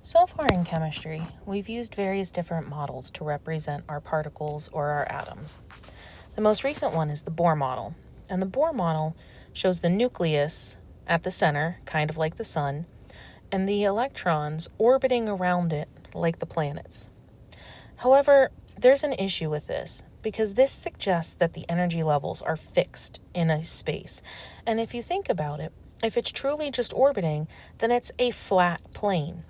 So far in chemistry, we've used various different models to represent our particles or our atoms. The most recent one is the Bohr model, and the Bohr model shows the nucleus at the center, kind of like the sun, and the electrons orbiting around it like the planets. However, there's an issue with this, because this suggests that the energy levels are fixed in a space. And if you think about it, if it's truly just orbiting, then it's a flat plane.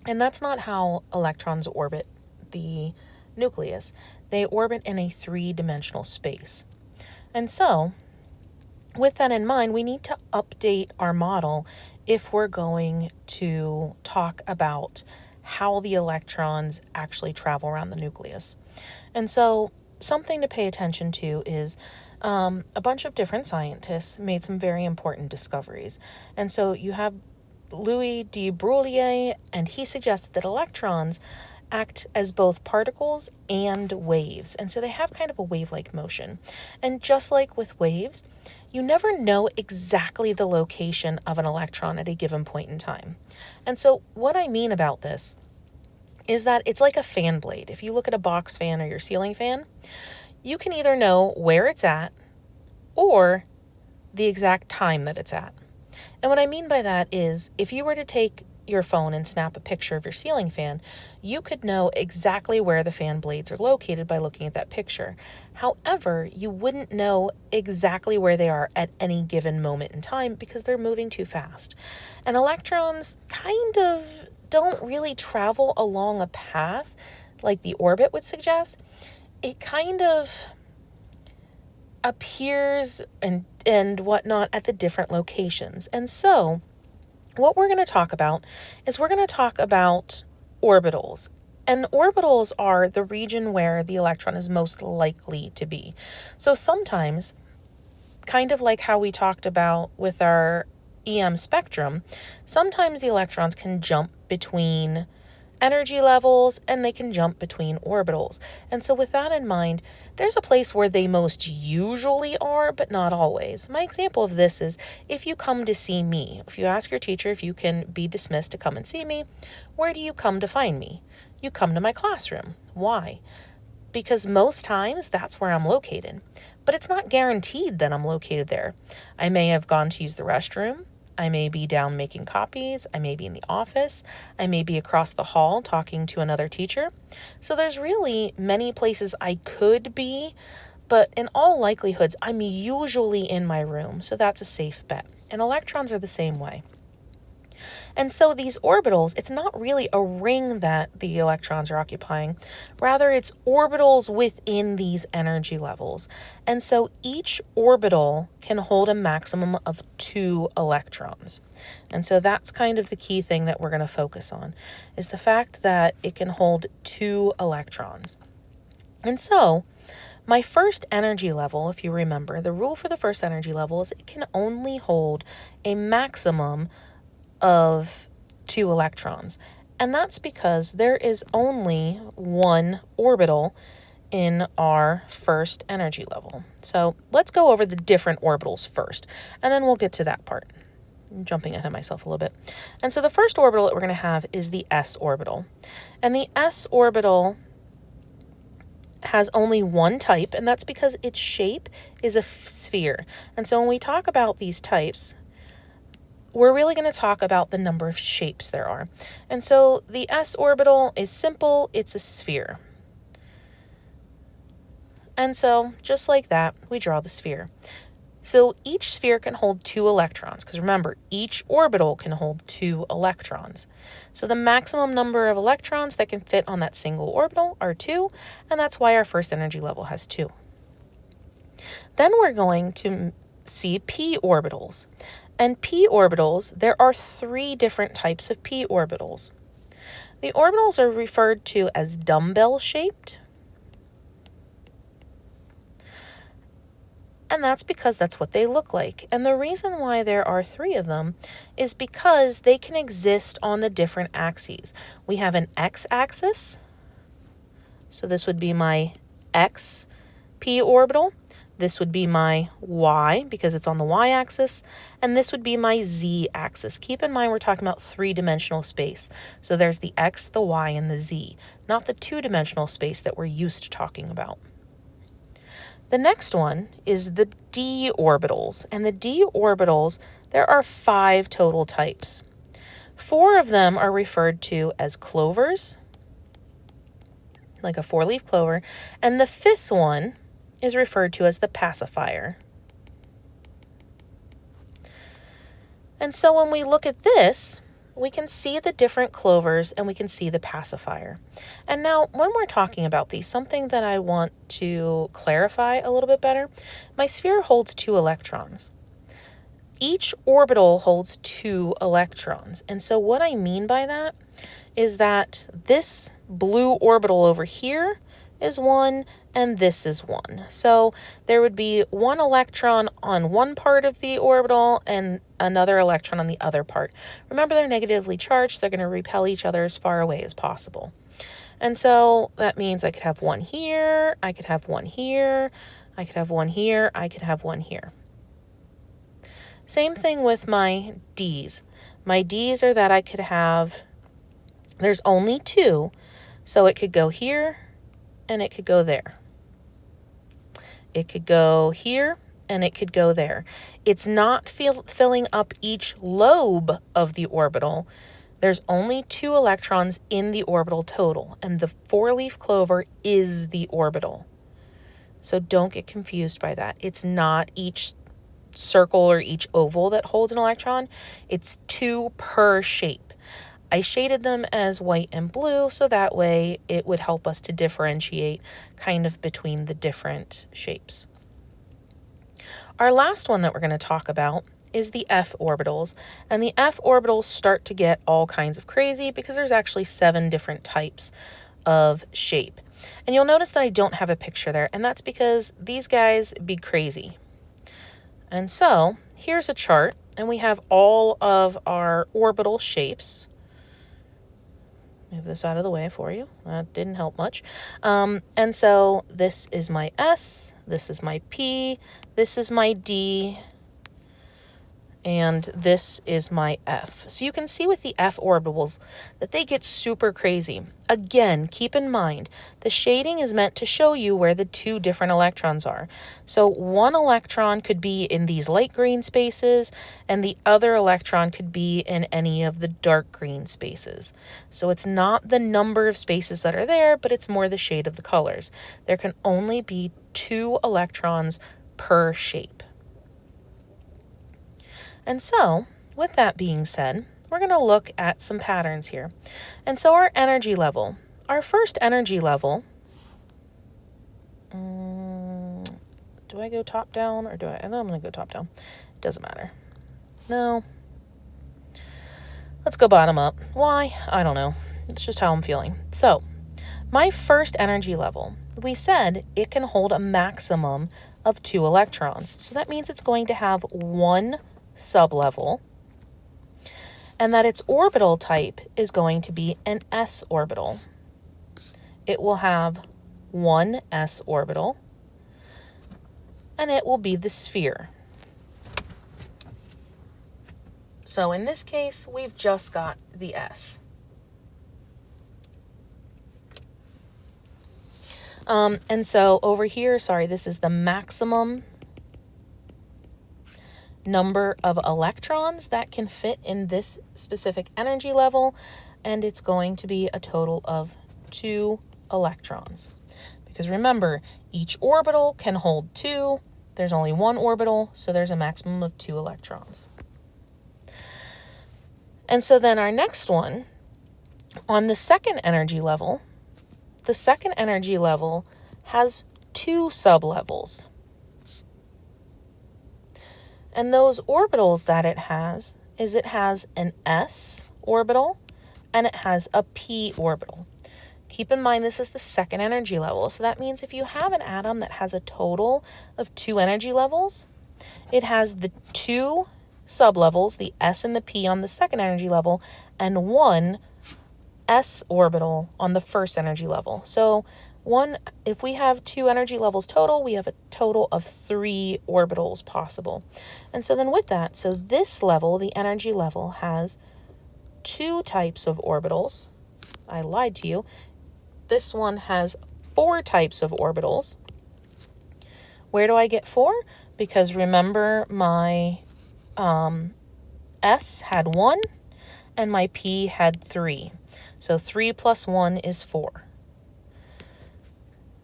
And that's not how electrons orbit the nucleus. They orbit in a three-dimensional space. And so, with that in mind, we need to update our model if we're going to talk about how the electrons actually travel around the nucleus. And so, something to pay attention to is a bunch of different scientists made some very important discoveries. And so you have Louis de Broglie, and he suggested that electrons act as both particles and waves. And so they have kind of a wave-like motion. And just like with waves, you never know exactly the location of an electron at a given point in time. And so what I mean about this is that it's like a fan blade. If you look at a box fan or your ceiling fan, you can either know where it's at or the exact time that it's at. And what I mean by that is, if you were to take your phone and snap a picture of your ceiling fan, you could know exactly where the fan blades are located by looking at that picture. However, you wouldn't know exactly where they are at any given moment in time because they're moving too fast. And electrons kind of don't really travel along a path like the orbit would suggest. It kind of appears and whatnot at the different locations. And so what we're going to talk about is we're going to talk about orbitals. And orbitals are the region where the electron is most likely to be. So sometimes, kind of like how we talked about with our EM spectrum, sometimes the electrons can jump between energy levels and they can jump between orbitals. And so with that in mind, there's a place where they most usually are, but not always. My example of this is if you come to see me. If you ask your teacher if you can be dismissed to come and see me, where do you come to find me? You come to my classroom. Why? Because most times that's where I'm located. But it's not guaranteed that I'm located there. I may have gone to use the restroom. I may be down making copies. I may be in the office. I may be across the hall talking to another teacher. So there's really many places I could be, but in all likelihoods, I'm usually in my room. So that's a safe bet. And electrons are the same way. And so these orbitals, it's not really a ring that the electrons are occupying. Rather, it's orbitals within these energy levels. And so each orbital can hold a maximum of 2 electrons. And so that's kind of the key thing that we're going to focus on, is the fact that it can hold 2 electrons. And so my first energy level, if you remember, the rule for the first energy level is it can only hold a maximum of 2 electrons. And that's because there is only 1 orbital in our first energy level. So let's go over the different orbitals first, and then we'll get to that part. I'm jumping ahead of myself a little bit. And so the first orbital that we're going to have is the s orbital. And the s orbital has only one type, and that's because its shape is a sphere. And so when we talk about these types, we're really going to talk about the number of shapes there are. And so the s orbital is simple, it's a sphere. And so just like that, we draw the sphere. So each sphere can hold 2 electrons, because remember, each orbital can hold 2 electrons. So the maximum number of electrons that can fit on that single orbital are 2, and that's why our first energy level has 2. Then we're going to see p orbitals. And p orbitals, there are 3 different types of p orbitals. The orbitals are referred to as dumbbell-shaped. And that's because that's what they look like. And the reason why there are 3 of them is because they can exist on the different axes. We have an x-axis. So this would be my x p orbital. This would be my y because it's on the y-axis, and this would be my z-axis. Keep in mind we're talking about three-dimensional space. So there's the x, the y, and the z, not the two-dimensional space that we're used to talking about. The next one is the d orbitals, and the d orbitals, there are 5 total types. 4 of them are referred to as clovers, like a 4-leaf clover, and the 5th one is referred to as the pacifier. And so when we look at this, we can see the different clovers and we can see the pacifier. And now when we're talking about these, something that I want to clarify a little bit better, my sphere holds 2 electrons. Each orbital holds 2 electrons. And so what I mean by that is that this blue orbital over here is 1 and this is 1. So there would be 1 electron on one part of the orbital and another electron on the other part. Remember, they're negatively charged. They're going to repel each other as far away as possible. And so that means I could have 1 here, I could have 1 here, I could have 1 here, I could have 1 here. Same thing with my D's. My D's are that I could have, there's only 2, so it could go here and it could go there. It could go here and it could go there. It's not filling up each lobe of the orbital. There's only 2 electrons in the orbital total, and the 4-leaf clover is the orbital. So don't get confused by that. It's not each circle or each oval that holds an electron. It's 2 per shape. I shaded them as white and blue so that way it would help us to differentiate kind of between the different shapes. Our last one that we're going to talk about is the f orbitals, and the f orbitals start to get all kinds of crazy because there's actually 7 different types of shape. And you'll notice that I don't have a picture there, and that's because these guys be crazy. And so here's a chart, and we have all of our orbital shapes. Move this out of the way for you. That didn't help much. And so this is my S, this is my P, this is my D, and this is my F. So you can see with the F orbitals that they get super crazy. Again, keep in mind, the shading is meant to show you where the 2 different electrons are. So 1 electron could be in these light green spaces, and the other electron could be in any of the dark green spaces. So it's not the number of spaces that are there, but it's more the shade of the colors. There can only be 2 electrons per shape. And so, with that being said, we're going to look at some patterns here. And so our energy level, our first energy level, do I go top down or do I know I'm going to go top down. It doesn't matter. No. Let's go bottom up. Why? I don't know. It's just how I'm feeling. So, my first energy level, we said it can hold a maximum of 2 electrons. So that means it's going to have 1 sublevel, and that its orbital type is going to be an s orbital. It will have 1 s orbital, and it will be the sphere. So in this case, we've just got the s. And so over here, sorry, this is the maximum number of electrons that can fit in this specific energy level, and it's going to be a total of 2 electrons. Because remember, each orbital can hold 2. There's only 1 orbital, so there's a maximum of 2 electrons. And so then our next one, on the second energy level, the second energy level has 2 sublevels. And those orbitals that it has is it has an s orbital and it has a p orbital. Keep in mind this is the second energy level. So that means if you have an atom that has a total of 2 energy levels, it has the 2 sublevels, the s and the p on the second energy level, and 1 s orbital on the first energy level. So If we have 2 energy levels total, we have a total of 3 orbitals possible. And so then with that, so this level, the energy level, has 2 types of orbitals. I lied to you. This one has 4 types of orbitals. Where do I get 4? Because remember, my S had 1 and my P had 3. So 3 plus 1 is 4.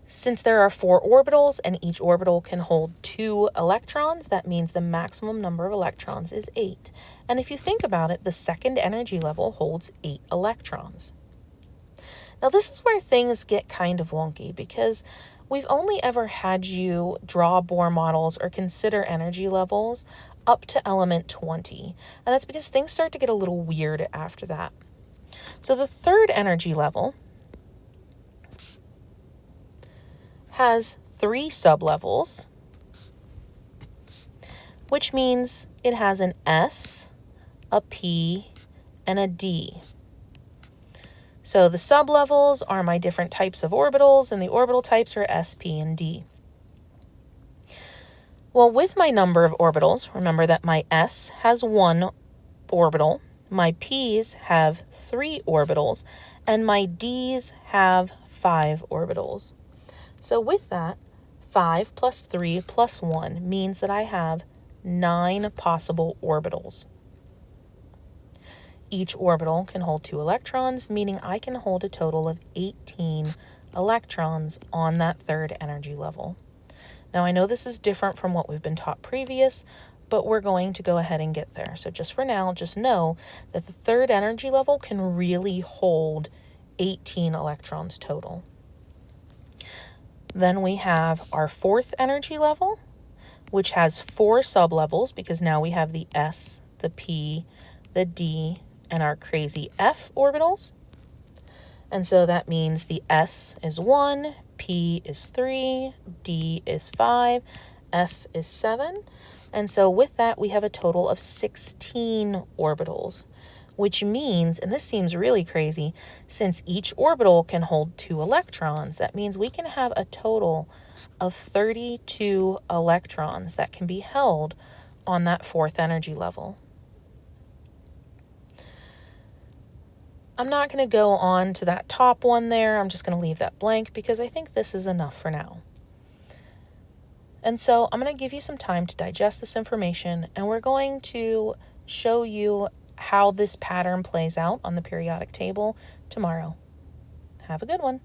Since there are 4 orbitals and each orbital can hold 2 electrons, that means the maximum number of electrons is 8. And if you think about it, the second energy level holds 8 electrons. Now this is where things get kind of wonky, because we've only ever had you draw Bohr models or consider energy levels up to element 20. And that's because things start to get a little weird after that. So the third energy level has 3 sublevels, which means it has an S, a P, and a D. So the sublevels are my different types of orbitals, and the orbital types are S, P, and D. Well, with my number of orbitals, remember that my S has 1 orbital, my P's have 3 orbitals, and my D's have 5 orbitals. So with that, 5 plus 3 plus 1 means that I have 9 possible orbitals. Each orbital can hold 2 electrons, meaning I can hold a total of 18 electrons on that third energy level. Now I know this is different from what we've been taught previous, but we're going to go ahead and get there. So just for now, just know that the third energy level can really hold 18 electrons total. Then we have our fourth energy level, which has 4 sublevels, because now we have the S, the P, the D, and our crazy F orbitals. And so that means the S is 1, P is 3, D is 5, F is 7. And so with that, we have a total of 16 orbitals, which means, and this seems really crazy, since each orbital can hold 2 electrons, that means we can have a total of 32 electrons that can be held on that fourth energy level. I'm not going to go on to that top one there. I'm just going to leave that blank because I think this is enough for now. And so I'm going to give you some time to digest this information, and we're going to show you how this pattern plays out on the periodic table tomorrow. Have a good one.